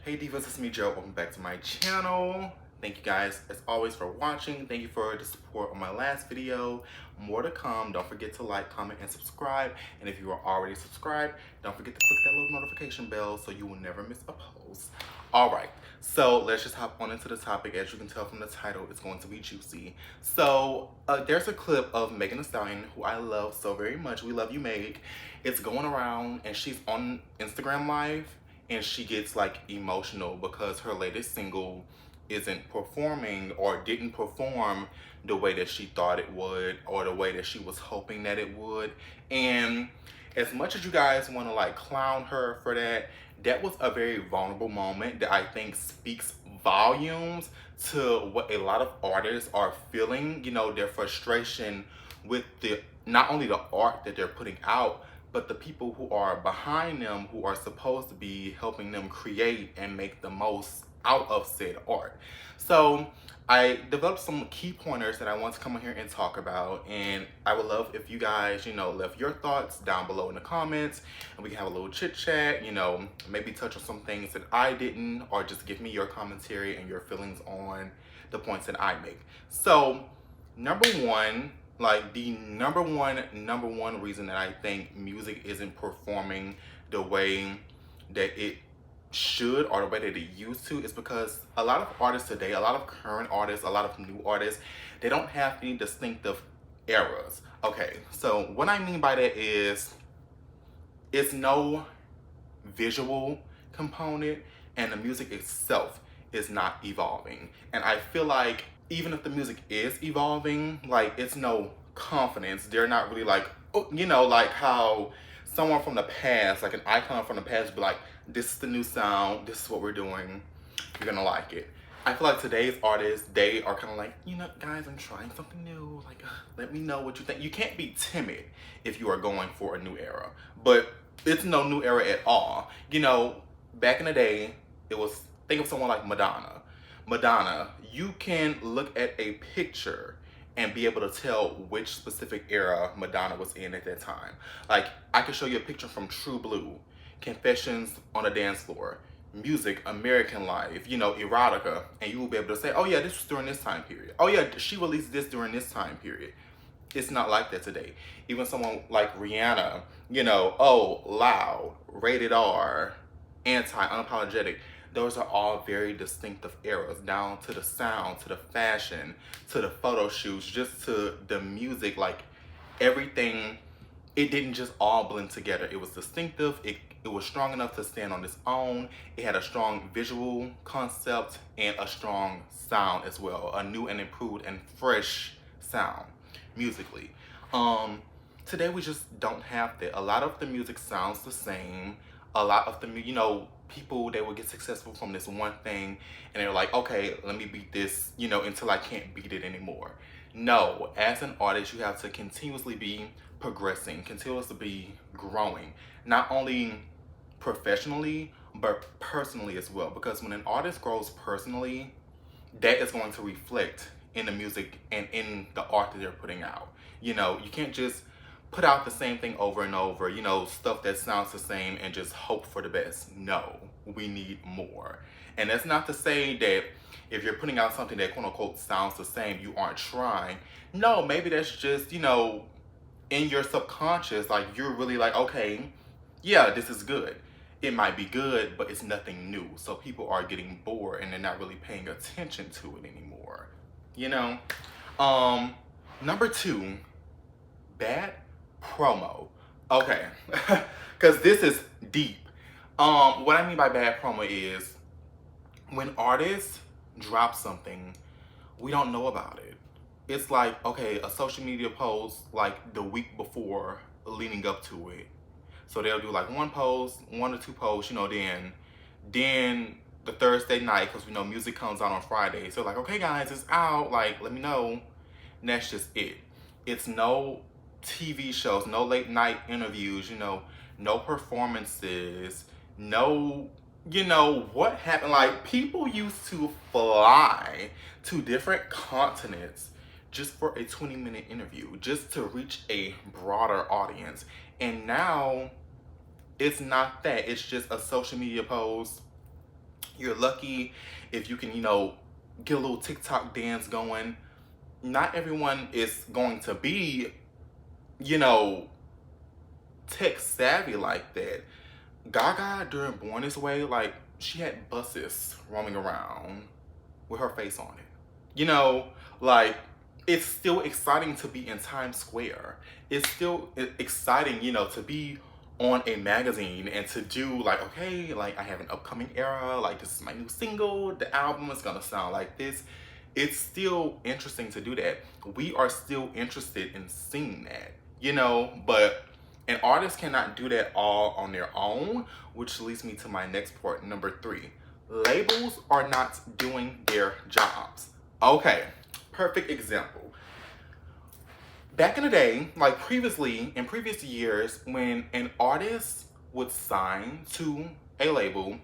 Hey divas, it's me Joe. Welcome back to my channel. Thank you guys as always for watching. Thank you for the support on my last video. More to come. Don't forget to like, comment, and subscribe. And if you are already subscribed, don't forget to click that little notification bell so you will never miss a post. Alright, so let's just hop on into the topic. As you can tell from the title, it's going to be juicy. So there's a clip of Megan Thee Stallion, who I love so very much. We love you, Meg. It's going around and she's on Instagram Live. And she gets like emotional because her latest single isn't performing or didn't perform the way that she thought it would or the way that she was hoping that it would. And as much as you guys want to like clown her for that, that was a very vulnerable moment that I think speaks volumes to what a lot of artists are feeling, you know, their frustration with the not only the art that they're putting out, but the people who are behind them, who are supposed to be helping them create and make the most out of said art. So I developed some key pointers that I want to come in here and talk about, and I would love if you guys, you know, left your thoughts down below in the comments, and we can have a little chit chat, you know, maybe touch on some things that I didn't, or just give me your commentary and your feelings on the points that I make. So number one, like the number one reason that I think music isn't performing the way that it should or the way that it used to is because a lot of artists today, a lot of current artists, a lot of new artists, they don't have any distinctive eras. Okay, so what I mean by that is it's no visual component and the music itself is not evolving. And I feel like even if the music is evolving, like it's no confidence. They're not really like, oh, you know, like how someone from the past, like an icon from the past would be like, this is the new sound, this is what we're doing, you're gonna like it. I feel like today's artists, they are kind of like, you know, guys, I'm trying something new. Like, let me know what you think. You can't be timid if you are going for a new era. But it's no new era at all. You know, back in the day, it was, think of someone like Madonna. Madonna, you can look at a picture and be able to tell which specific era Madonna was in at that time. Like, I could show you a picture from True Blue, Confessions on a Dance Floor, Music, American Life, you know, Erotica, and you will be able to say, oh yeah, this was during this time period. Oh yeah, she released this during this time period. It's not like that today. Even someone like Rihanna, you know, oh, loud, rated R, anti, unapologetic. Those are all very distinctive eras, down to the sound, to the fashion, to the photo shoots, just to the music, like everything. It didn't just all blend together. It was distinctive. It was strong enough to stand on its own. It had a strong visual concept and a strong sound as well. A new and improved and fresh sound musically. Today we just don't have that. A lot of the music sounds the same. A lot of the, you know, people, they will get successful from this one thing and they're like, okay, let me beat this, you know, until I can't beat it anymore. No, as an artist, you have to continuously be progressing, continuously be growing, not only professionally, but personally as well. Because when an artist grows personally, that is going to reflect in the music and in the art that they're putting out. You know, you can't just put out the same thing over and over, you know, stuff that sounds the same and just hope for the best. No, we need more. And that's not to say that if you're putting out something that quote unquote sounds the same, you aren't trying. No, maybe that's just, you know, in your subconscious, like you're really like, okay, yeah, this is good. It might be good, but it's nothing new. So people are getting bored and they're not really paying attention to it anymore. You know? Number two, bad promo. Okay, because this is deep. What I mean by bad promo is when artists drop something, we don't know about it. It's like, okay, a social media post like the week before leading up to it. So they'll do like one post, 1 or 2 posts, you know, then the Thursday night, because we know music comes out on Friday. So like, okay guys, it's out, like let me know. And that's just it. It's no TV shows, no late night interviews, you know, no performances, no, you know, what happened. Like people used to fly to different continents just for a 20-minute interview, just to reach a broader audience. And now it's not that. It's just a social media post You're lucky if you can, you know, get a little TikTok dance going. Not everyone is going to be, you know, tech savvy like that. Gaga during Born This Way, like, she had buses roaming around with her face on it. You know, like, it's still exciting to be in Times Square. It's still exciting, you know, to be on a magazine and to do like, okay, like I have an upcoming era, like this is my new single, the album is gonna sound like this. It's still interesting to do that. We are still interested in seeing that, you know, but an artist cannot do that all on their own, which leads me to my next point, number 3. Labels are not doing their jobs. Okay, perfect example. Back in the day, like previously, in previous years, when an artist would sign to a label,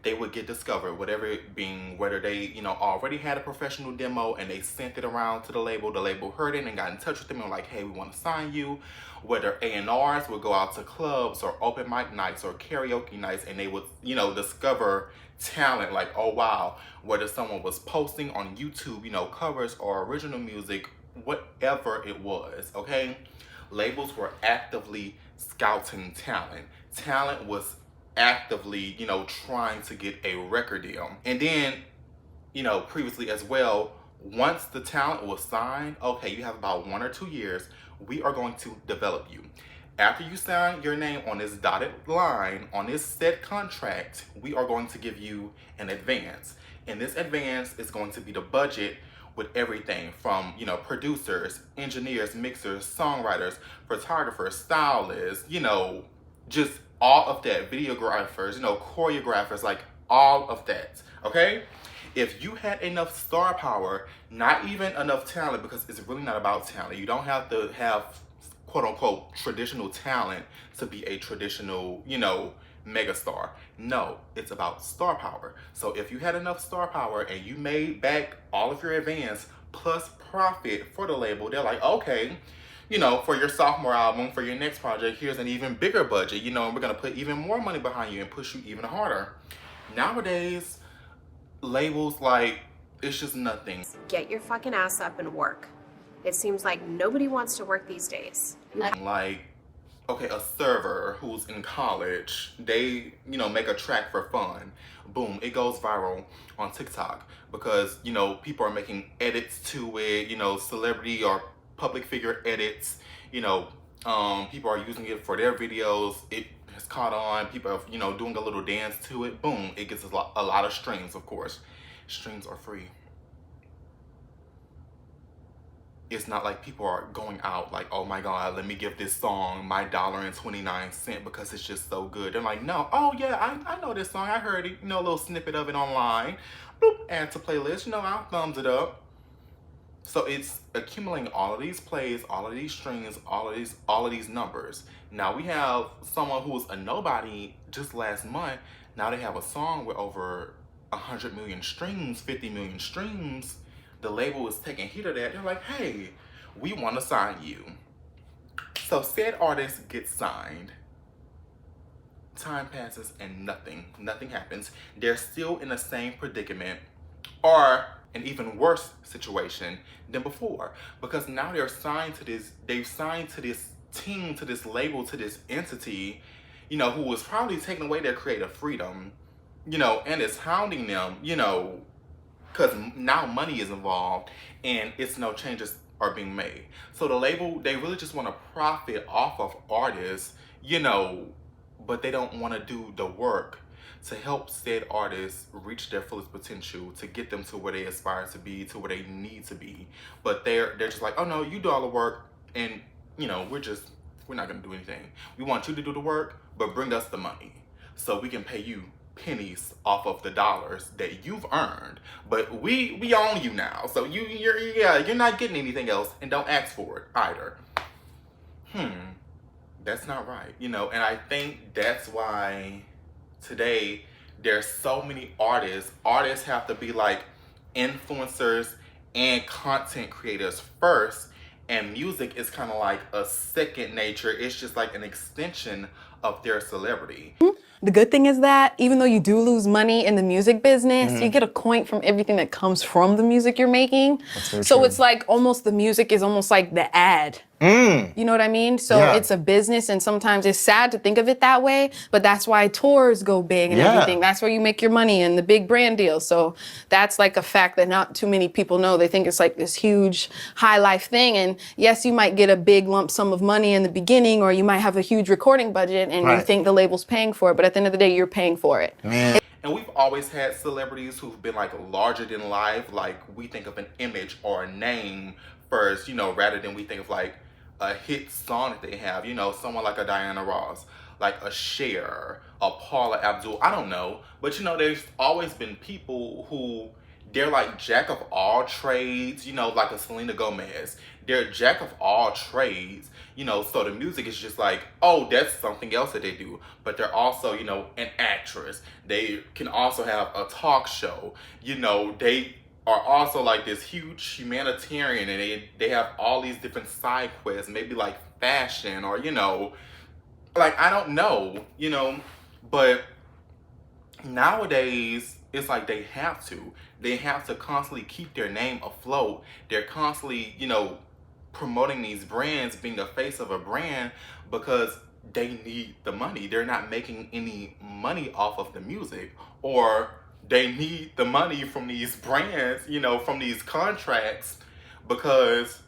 they would get discovered, whatever it being, whether they, you know, already had a professional demo and they sent it around to the label heard it and got in touch with them and like, hey, we want to sign you. Whether A&Rs would go out to clubs or open mic nights or karaoke nights and they would, you know, discover talent like, oh wow, whether someone was posting on YouTube, you know, covers or original music, whatever it was, okay? Labels were actively scouting talent. Talent was actively, you know, trying to get a record deal. And then, you know, previously as well, once the talent was signed, okay, you have about 1 or 2 years, we are going to develop you. After you sign your name on this dotted line, on this set contract, we are going to give you an advance. And this advance is going to be the budget with everything from, you know, producers, engineers, mixers, songwriters, photographers, stylists, you know, just all of that, videographers, you know, choreographers, like all of that, okay? If you had enough star power, not even enough talent, because it's really not about talent. You don't have to have quote unquote traditional talent to be a traditional, you know, megastar. No, it's about star power. So if you had enough star power and you made back all of your advance plus profit for the label, they're like, okay, you know, for your sophomore album, for your next project, here's an even bigger budget, you know, and we're gonna put even more money behind you and push you even harder. Nowadays, labels, like, it's just nothing. Get your fucking ass up and work. It seems like nobody wants to work these days. Like, okay, a server who's in college, they, you know, make a track for fun. Boom, it goes viral on TikTok because, you know, people are making edits to it, you know, celebrity or public figure edits, you know, people are using it for their videos. It has caught on, people are, you know, doing a little dance to it. Boom, it gets a lot of streams, of course. Streams are free. It's not like people are going out like, oh my God, let me give this song my $1.29 because it's just so good. They're like, no, oh yeah, I know this song. I heard it, you know, a little snippet of it online. Boop, add to playlist, you know, I'll thumbs it up. So it's accumulating all of these plays, all of these streams, all of these numbers. Now we have someone who was a nobody just last month. Now they have a song with over 100 million streams, 50 million streams. The label is taking heed of that. They're like, hey, we want to sign you. So said artist gets signed. Time passes and nothing happens. They're still in the same predicament or an even worse situation than before, because now they've signed to this team, to this label, to this entity, you know, who was probably taking away their creative freedom, you know, and is hounding them, you know, because now money is involved and it's no changes are being made. So the label, they really just want to profit off of artists, you know, but they don't want to do the work to help said artists reach their fullest potential, to get them to where they aspire to be, to where they need to be. But they're just like, oh no, you do all the work and, you know, we're not gonna do anything. We want you to do the work, but bring us the money so we can pay you pennies off of the dollars that you've earned. But we own you now, so you're not getting anything else, and don't ask for it either. That's not right, you know. And I think that's why today there's so many artists have to be like influencers and content creators first, and music is kind of like a second nature. It's just like an extension of their celebrity. the good thing is that even though you do lose money in the music business, you get a coin from everything that comes from the music you're making. That's very So true. it's like almost the music is almost like the ad. You know what I mean? So Yeah. it's a business, and sometimes it's sad to think of it that way, but that's why tours go big and Yeah. everything. That's where you make your money and the big brand deals. So that's like a fact that not too many people know. They think it's like this huge high life thing. And yes, you might get a big lump sum of money in the beginning, or you might have a huge recording budget and you Right. think the label's paying for it, but at the end of the day, you're paying for it. Man. And we've always had celebrities who've been like larger than life. Like we think of an image or a name first, you know, rather than we think of like a hit song that they have. You know, someone like a Diana Ross, like a Cher, a Paula Abdul. I don't know. But you know, there's always been people who they're like jack of all trades, you know, like a Selena Gomez. They're jack of all trades, you know, so the music is just like, oh, that's something else that they do. But they're also, you know, an actress. They can also have a talk show. You know, they are also like this huge humanitarian, and they have all these different side quests, maybe like fashion or, you know, like, I don't know, you know, but nowadays it's like they have to constantly keep their name afloat. They're constantly, you know, promoting these brands, being the face of a brand, because they need the money. They're not making any money off of the music, or they need the money from these brands, you know, from these contracts, because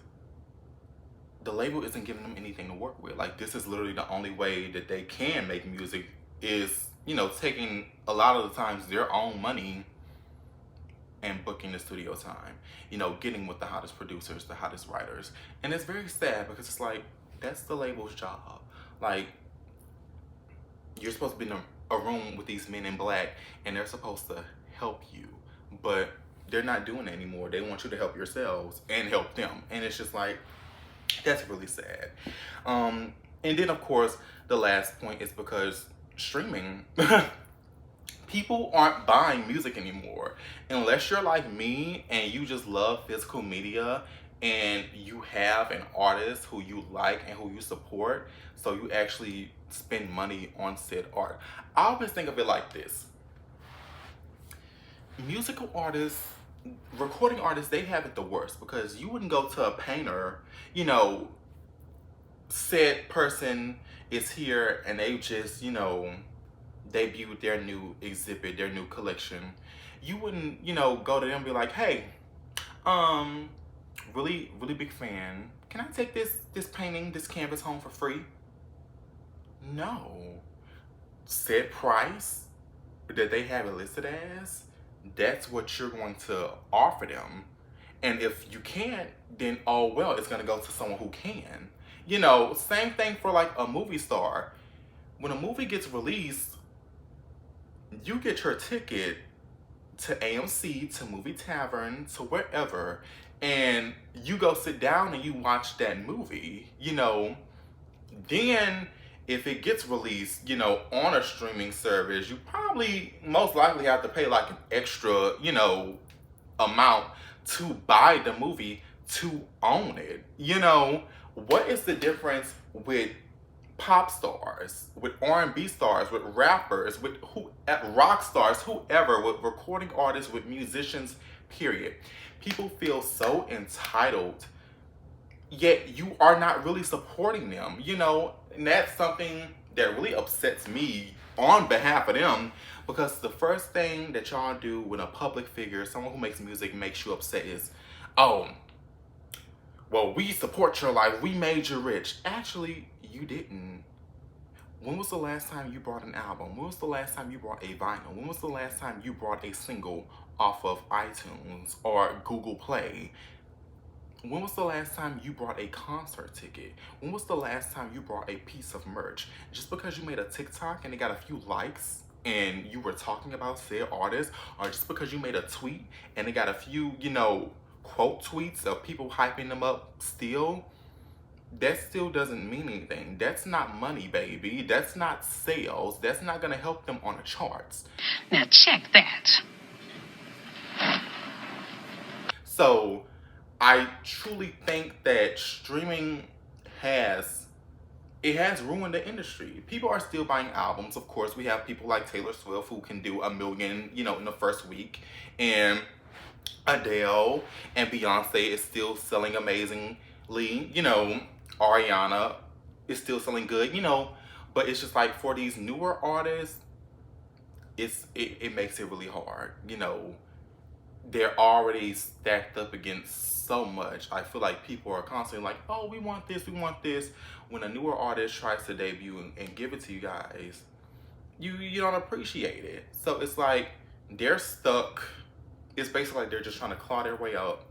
the label isn't giving them anything to work with. Like, this is literally the only way that they can make music, is, you know, taking a lot of the times their own money and booking the studio time, you know, getting with the hottest producers, the hottest writers. And it's very sad, because it's like, that's the label's job. Like, you're supposed to be in a room with these men in black, and they're supposed to help you, but they're not doing it anymore. They want you to help yourselves and help them. And it's just like, that's really sad. And then of course, the last point is because streaming, people aren't buying music anymore. Unless you're like me and you just love physical media and you have an artist who you like and who you support, so you actually spend money on said art. I always think of it like this. Musical artists, recording artists, they have it the worst, because you wouldn't go to a painter, you know, said person is here and they just, you know, debuted their new exhibit, their new collection. You wouldn't, you know, go to them and be like, hey, really big fan. Can I take this painting, this canvas home for free? No. Set price that they have it listed as, that's what you're going to offer them. And if you can't, then oh well, it's gonna go to someone who can. You know, same thing for like a movie star. When a movie gets released, you get your ticket to AMC, to Movie Tavern, to wherever, and you go sit down and you watch that movie, you know. Then if it gets released, you know, on a streaming service, you probably most likely have to pay like an extra, you know, amount to buy the movie to own it. You know, what is the difference with pop stars, with R&B stars, with rappers, with rock stars, whoever, with recording artists, with musicians, period? People feel so entitled, yet you are not really supporting them, you know, and that's something that really upsets me on behalf of them, because the first thing that y'all do when a public figure, someone who makes music, makes you upset is, oh, well, we support your life, we made you rich. Actually, you didn't. When was the last time you bought an album? When was the last time you bought a vinyl? When was the last time you bought a single off of iTunes or Google Play? When was the last time you bought a concert ticket? When was the last time you bought a piece of merch? Just because you made a TikTok and it got a few likes and you were talking about said artist, or just because you made a tweet and it got a few, you know, quote tweets of people hyping them up still, that still doesn't mean anything. That's not money, baby. That's not sales. That's not gonna help them on the charts. Now check that. So I truly think that streaming has it has ruined the industry. People are still buying albums. Of course, we have people like Taylor Swift who can do 1 million, you know, in the first week. And Adele and Beyonce is still selling amazingly. You know, Ariana is still selling good, you know. But it's just like for these newer artists, it makes it really hard. You know, they're already stacked up against so much. I feel like people are constantly like, oh, we want this, we want this. When a newer artist tries to debut and give it to you guys, you don't appreciate it. So it's like they're stuck. It's basically like they're just trying to claw their way up,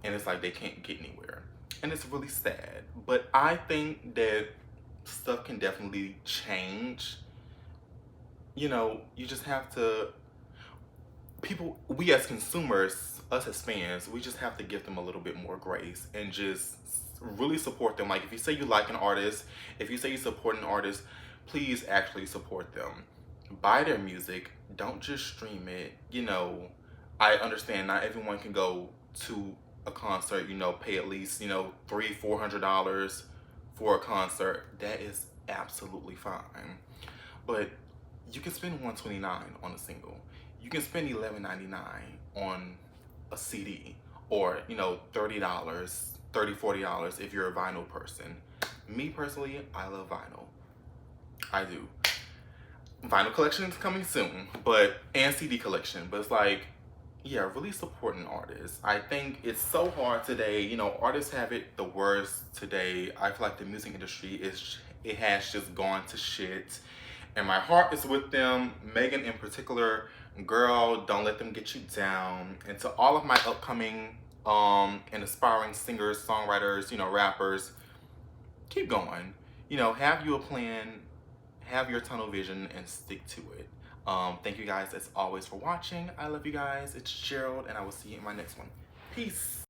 and it's like they can't get anywhere. And it's really sad. But I think that stuff can definitely change. You know, you just have to, people, we as consumers, us as fans, we just have to give them a little bit more grace and just really support them. Like if you say you like an artist, if you say you support an artist, please actually support them. Buy their music, don't just stream it. You know, I understand not everyone can go to a concert, you know, pay at least, you know, $300-400 for a concert. That is absolutely fine. But you can spend $129 on a single. You can spend $11.99 on a CD, or, you know, $30, $40 if you're a vinyl person. Me personally, I love vinyl. I do. Vinyl collection is coming soon, and CD collection, but it's like, yeah, really supporting artists. I think it's so hard today. You know, artists have it the worst today. I feel like the music industry it has just gone to shit. And my heart is with them. Megan in particular, girl, don't let them get you down. And to all of my upcoming and aspiring singers, songwriters, you know, rappers, keep going. You know, have you a plan, have your tunnel vision, and stick to it. Thank you guys as always for watching. I love you guys. It's Gerald, and I will see you in my next one. Peace.